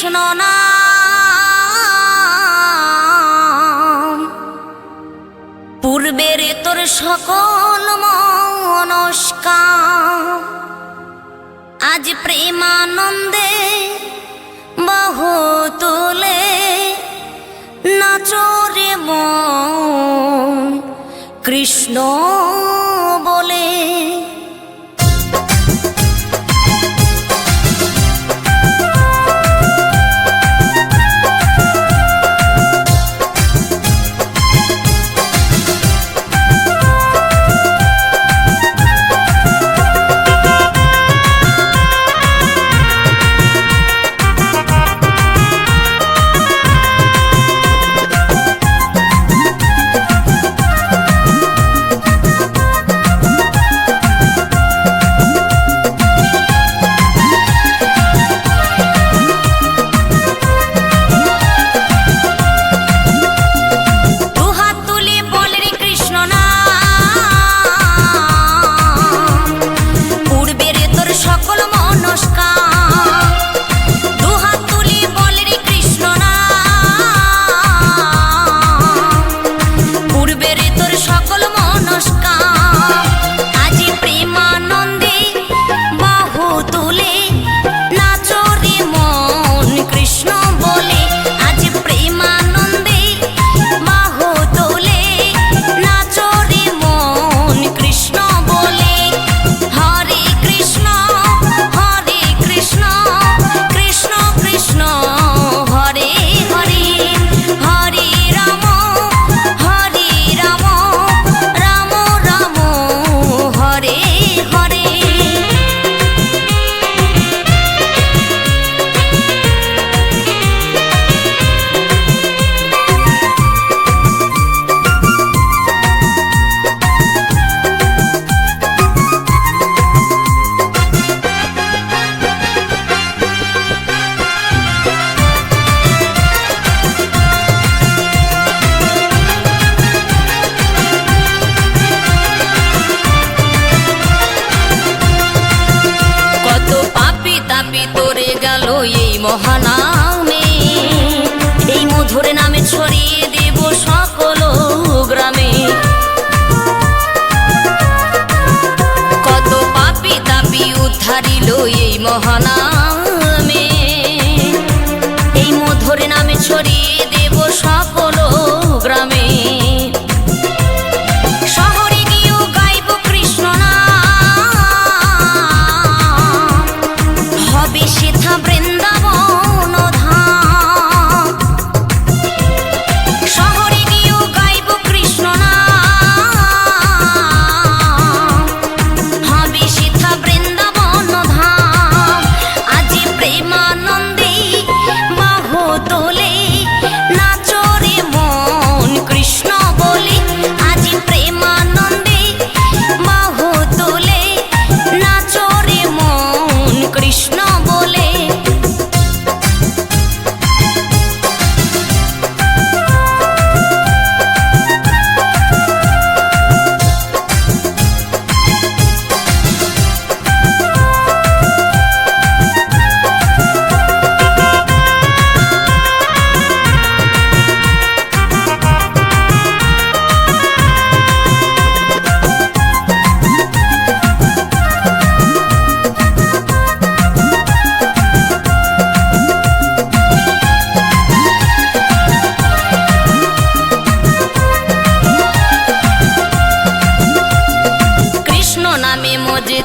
কৃষ্ণ নাম, পূর্বের তোর সকল মনস্কাম, আজ প্রেমানন্দে বাহু তুলে নাচরে মন কৃষ্ণ বলে। তোরে গেল এই মহানামে, এই মধুর নামে ছড়িয়ে দেব সকল গ্রামে। কত পাপী তাপী উদ্ধারিল এই মহানামে, এই মধুর নামে ছড়িয়ে দেব সকল গ্রামে।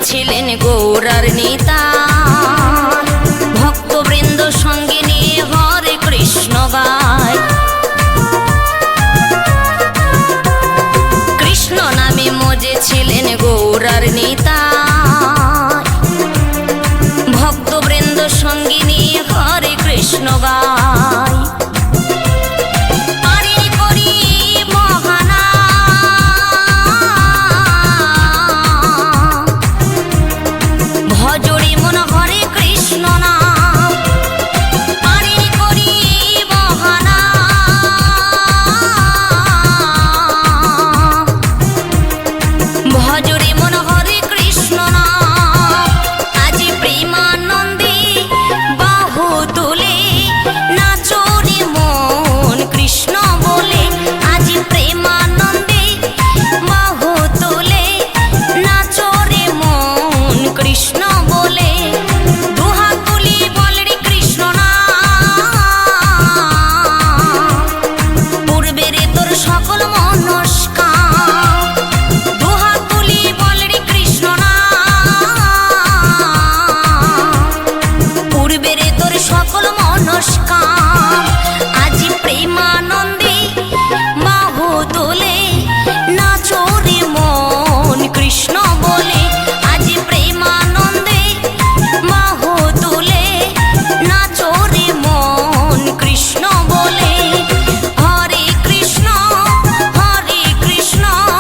ছিলেন গৌরার নেতা, ভক্তবৃন্দ সঙ্গে নিয়ে হরে কৃষ্ণ গায়। কৃষ্ণ নামে মজে ছিলেন গৌরার নেতা, ভক্তবৃন্দ সঙ্গে নিয়ে হরে কৃষ্ণ গায়। তুলে কৃষ্ণ